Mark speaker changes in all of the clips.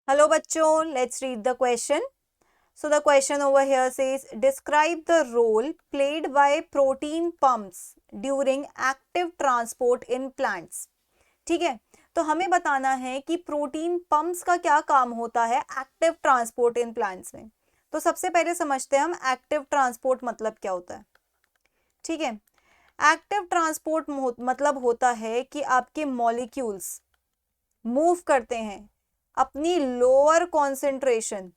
Speaker 1: Hello bachon, let's read the question. So the question over here says, describe the role played by protein pumps during active transport in plants. ठीक है, तो हमें बताना है कि protein pumps का क्या काम होता है एक्टिव ट्रांसपोर्ट इन प्लांट्स में। तो सबसे पहले समझते हैं हम एक्टिव ट्रांसपोर्ट मतलब क्या होता है। ठीक है, एक्टिव ट्रांसपोर्ट मतलब होता है कि आपके मॉलिक्यूल्स मूव करते हैं अपनी लोअर कॉन्सेंट्रेशन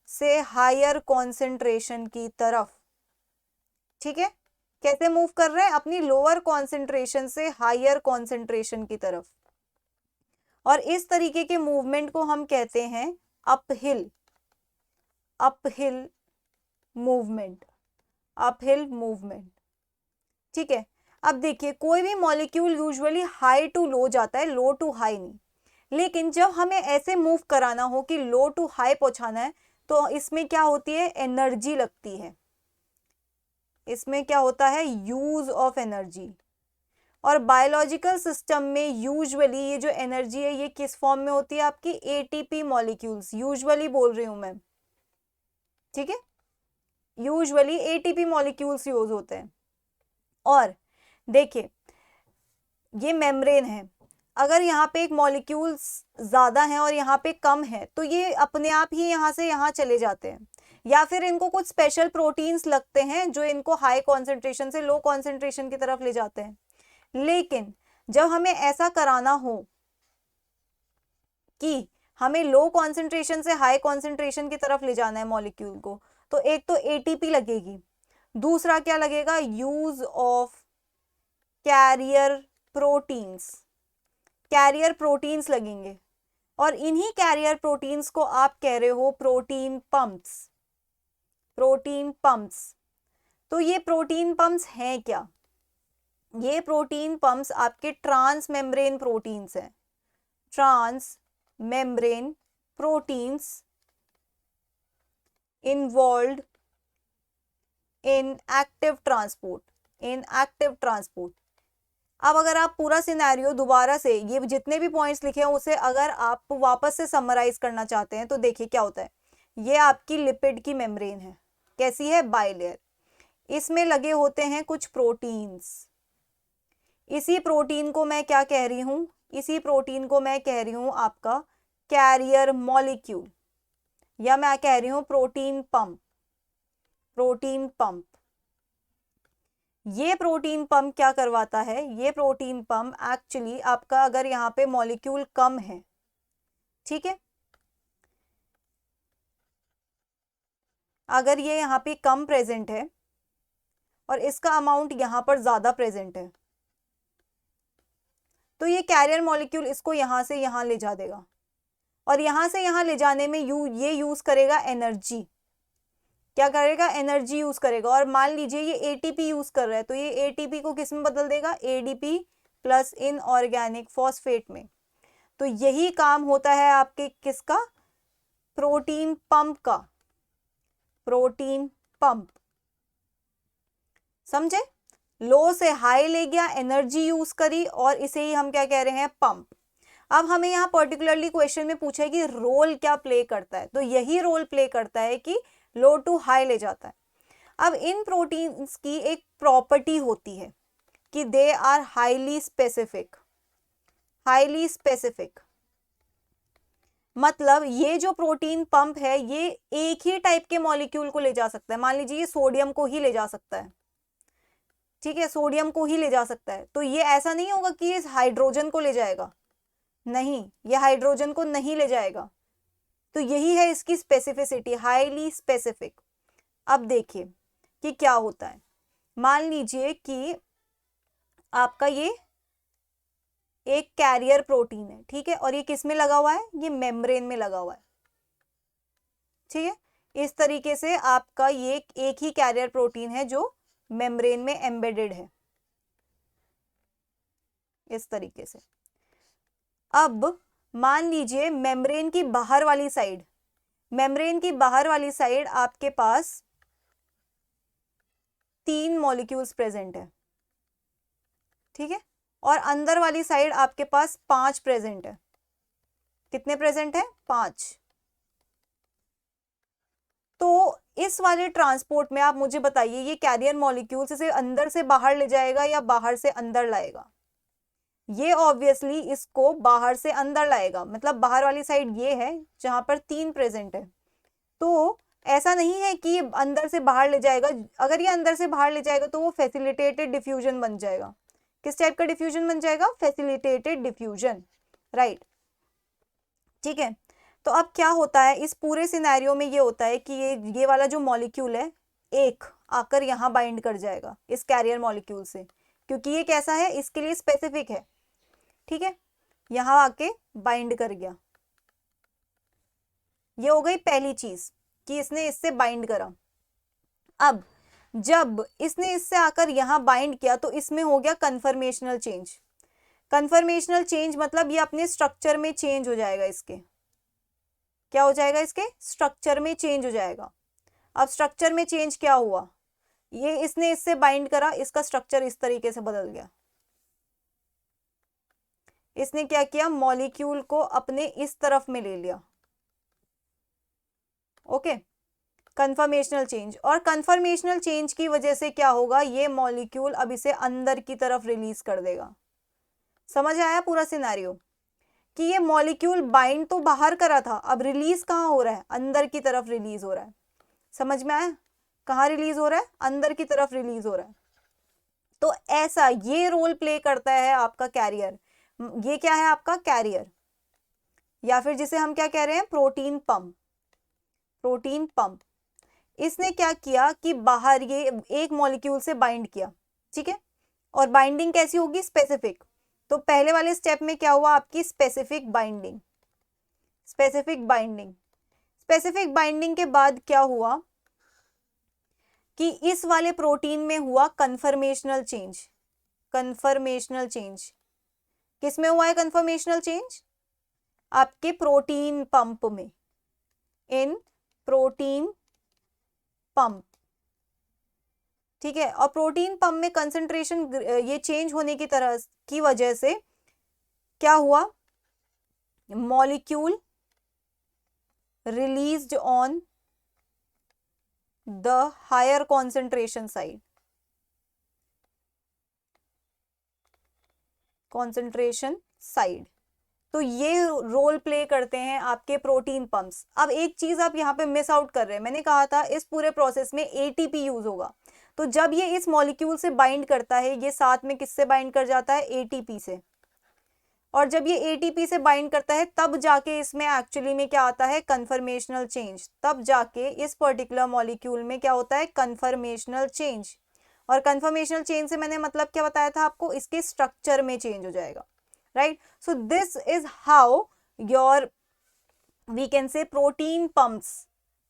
Speaker 1: से हायर कॉन्सेंट्रेशन की तरफ। ठीक है, कैसे मूव कर रहे हैं? अपनी लोअर कॉन्सेंट्रेशन से हायर कॉन्सेंट्रेशन की तरफ। और इस तरीके के मूवमेंट को हम कहते हैं अपहिल मूवमेंट, अपहिल मूवमेंट। ठीक है, अब देखिए कोई भी molecule usually high to low जाता है, लो टू हाई नहीं। लेकिन जब हमें ऐसे मूव कराना हो कि लो टू हाई पहुंचाना है, तो इसमें क्या होती है? एनर्जी लगती है। इसमें क्या होता है? Use of energy. और बायोलॉजिकल सिस्टम में यूजुअली ये जो एनर्जी है ये किस फॉर्म में होती है? आपकी एटीपी मॉलिक्यूल्स, यूजुअली बोल रही हूं मैं। ठीक है, यूजुअली एटीपी मॉलिक्यूल्स यूज होते हैं। और देखिए ये मेम्ब्रेन है, अगर यहाँ पे एक मॉलिक्यूल्स ज्यादा हैं और यहाँ पे कम है तो ये अपने आप ही यहाँ से यहाँ चले जाते हैं, या फिर इनको कुछ स्पेशल प्रोटीन्स लगते हैं जो इनको हाई कॉन्सेंट्रेशन से लो कॉन्सेंट्रेशन की तरफ ले जाते हैं। लेकिन जब हमें ऐसा कराना हो कि हमें लो कॉन्सेंट्रेशन से हाई कॉन्सेंट्रेशन की तरफ ले जाना है मॉलिक्यूल को, तो एक तो एटीपी लगेगी, दूसरा क्या लगेगा? Use of carrier proteins, carrier proteins लगेंगे। और इन्हीं कैरियर प्रोटीन्स को आप कह रहे हो प्रोटीन पंप्स, प्रोटीन पंप्स। तो ये प्रोटीन पंप्स हैं क्या? ये प्रोटीन पंप्स आपके ट्रांस मेम्ब्रेन प्रोटीन्स हैं, transmembrane proteins involved in active transport, in active transport. अब अगर आप पूरा सिनेरियो दोबारा से ये जितने भी पॉइंट्स लिखे हैं उसे अगर आप वापस से समराइज करना चाहते हैं तो देखिए क्या होता है। ये आपकी लिपिड की मेम्ब्रेन है, कैसी है? बाइलेयर। इसमें लगे होते हैं कुछ प्रोटीन्स। इसी प्रोटीन को मैं क्या कह रही हूं? इसी प्रोटीन को मैं कह रही हूं आपका कैरियर मॉलिक्यूल, या मैं कह रही हूं प्रोटीन पंप, प्रोटीन पंप। ये प्रोटीन पंप क्या करवाता है? ये प्रोटीन पंप एक्चुअली आपका अगर यहाँ पे मॉलिक्यूल कम है, ठीक है, अगर ये यहाँ पे कम प्रेजेंट है और इसका अमाउंट यहाँ पर ज्यादा प्रेजेंट है, तो ये कैरियर मॉलिक्यूल इसको यहाँ से यहाँ ले जा देगा। और यहाँ से यहाँ ले जाने में ये यूज करेगा एनर्जी। क्या करेगा? एनर्जी यूज करेगा। और मान लीजिए ये एटीपी यूज कर रहा है, तो ये एटीपी को किस में बदल देगा? एडीपी प्लस इनऑर्गेनिक फॉस्फेट में। तो यही काम होता है आपके किसका? प्रोटीन पंप का, प्रोटीन पंप। समझे? लो से हाई ले गया, एनर्जी यूज करी, और इसे ही हम क्या कह रहे हैं? पंप। अब हमें यहाँ पर्टिकुलरली क्वेश्चन में पूछा है कि रोल क्या प्ले करता है, तो यही रोल प्ले करता है कि लो टू हाई ले जाता है। अब इन प्रोटीन्स की एक प्रॉपर्टी होती है कि they are highly specific, highly specific. मतलब ये जो प्रोटीन पंप है ये एक ही टाइप के मॉलिक्यूल को ले जा सकता है। मान लीजिए ये सोडियम को ही ले जा सकता है, ठीक है, सोडियम को ही ले जा सकता है। तो ये ऐसा नहीं होगा कि ये हाइड्रोजन को ले जाएगा, नहीं, ये हाइड्रोजन को नहीं ले जाएगा। तो यही है इसकी स्पेसिफिसिटी, हाईली स्पेसिफिक। अब देखिए कि क्या होता है। मान लीजिए कि आपका ये एक कैरियर प्रोटीन है, ठीक है, और ये किस में लगा हुआ है? ये मेम्ब्रेन में लगा हुआ है। ठीक है, इस तरीके से आपका ये एक ही कैरियर प्रोटीन है जो मेम्ब्रेन में एम्बेडेड है, इस तरीके से। अब मान लीजिए मेम्ब्रेन की बाहर वाली साइड, मेम्ब्रेन की बाहर वाली साइड आपके पास 3 मॉलिक्यूल्स प्रेजेंट है, ठीक है, और अंदर वाली साइड आपके पास 5 प्रेजेंट है। कितने प्रेजेंट है? 5। तो इस वाले ट्रांसपोर्ट में आप मुझे बताइए ये कैरियर मॉलिक्यूल्स इसे अंदर से बाहर ले जाएगा या बाहर से अंदर लाएगा? ये ऑब्वियसली इसको बाहर से अंदर लाएगा, मतलब बाहर वाली साइड ये है जहां पर 3 प्रेजेंट है। तो ऐसा नहीं है कि ये अंदर से बाहर ले जाएगा। अगर ये अंदर से बाहर ले जाएगा तो वो फैसिलिटेटेड डिफ्यूजन बन जाएगा। किस टाइप का डिफ्यूजन बन जाएगा? Facilitated diffusion, right. ठीक है, तो अब क्या होता है इस पूरे सिनेरियो में? ये होता है कि ये वाला जो मॉलिक्यूल है एक आकर यहाँ बाइंड कर जाएगा इस कैरियर मॉलिक्यूल से, क्योंकि ये कैसा है, इसके लिए स्पेसिफिक है। ठीक है, यहाँ आके बाइंड कर गया। ये हो गई पहली चीज कि इसने इससे बाइंड करा। अब जब इसने इससे आकर यहाँ बाइंड किया तो इसमें हो गया कन्फर्मेशनल चेंज। कन्फर्मेशनल चेंज मतलब ये अपने स्ट्रक्चर में चेंज हो जाएगा। इसके क्या हो जाएगा? इसके स्ट्रक्चर में चेंज हो जाएगा। अब स्ट्रक्चर में चेंज क्या हुआ? ये इसने इससे बाइंड करा, इसका स्ट्रक्चर इस तरीके से बदल गया। इसने क्या किया? मॉलिक्यूल को अपने इस तरफ में ले लिया। Okay, conformational change. और कन्फर्मेशनल चेंज की वजह से क्या होगा? ये मॉलिक्यूल अब इसे अंदर की तरफ रिलीज कर देगा। समझ आया पूरा सिनेरियो कि ये मॉलिक्यूल बाइंड तो बाहर करा था, अब रिलीज कहाँ हो रहा है? अंदर की तरफ रिलीज हो रहा है। समझ में आया? कहाँ रिलीज हो रहा है? अंदर की तरफ रिलीज हो रहा है। तो ऐसा ये रोल प्ले करता है आपका कैरियर। ये क्या है? आपका कैरियर, या फिर जिसे हम क्या कह रहे हैं? Protein pump. Protein pump. इसने क्या किया कि बाहर ये एक मॉलिक्यूल से बाइंड किया। ठीक है, और बाइंडिंग कैसी होगी? स्पेसिफिक। तो पहले वाले स्टेप में क्या हुआ? आपकी specific binding. Specific binding. Specific binding के बाद क्या हुआ कि इस वाले प्रोटीन में हुआ कन्फर्मेशनल चेंज। कन्फर्मेशनल चेंज किस में हुआ है? कन्फर्मेशनल चेंज आपके प्रोटीन पंप में, इन प्रोटीन पंप। ठीक है, और प्रोटीन पंप में कंसंट्रेशन ये चेंज होने की तरह की वजह से क्या हुआ? Molecule released on the higher concentration side. Concentration side. तो ये रोल प्ले करते हैं आपके प्रोटीन पंप्स। अब एक चीज आप यहाँ पे मिस आउट कर रहे हैं। मैंने कहा था इस पूरे प्रोसेस में एटीपी यूज होगा। तो जब ये इस मॉलिक्यूल से बाइंड करता है, ये साथ में किससे बाइंड कर जाता है? एटीपी से। और जब ये एटीपी से बाइंड करता है तब जाके इसमें एक्चुअली में क्या आता है? Conformational change. तब जाके इस पर्टिकुलर मॉलिक्यूल में क्या होता है? Conformational change. और कन्फर्मेशनल चेंज से मैंने मतलब क्या बताया था आपको? इसके स्ट्रक्चर में चेंज हो जाएगा, right? So this is how your, we can say, protein pumps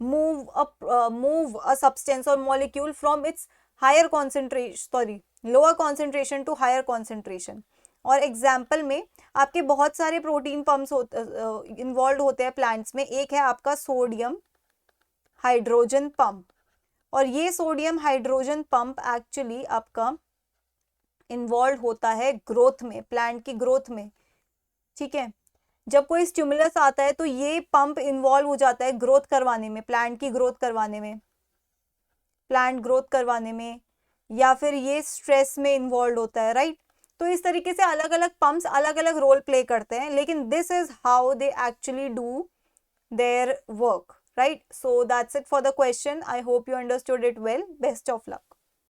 Speaker 1: move a substance or molecule from its higher concentration, lower concentration to higher concentration. और एग्जाम्पल में आपके बहुत सारे प्रोटीन पंप्स इन्वॉल्व होते हैं प्लांट्स में। एक है आपका सोडियम हाइड्रोजन पंप, और ये सोडियम हाइड्रोजन पंप एक्चुअली आपका इन्वॉल्व होता है ग्रोथ में, प्लांट की ग्रोथ में। ठीक है, जब कोई स्टिमुलस आता है तो ये पंप इन्वॉल्व हो जाता है ग्रोथ करवाने में, प्लांट की ग्रोथ करवाने में, प्लांट ग्रोथ करवाने में, या फिर ये स्ट्रेस में इन्वॉल्व होता है, राइट? तो इस तरीके से अलग अलग पंप्स अलग अलग रोल प्ले करते हैं, लेकिन this is how they actually do their work, right? So that's it for the question. I hope you understood it well. Best of luck.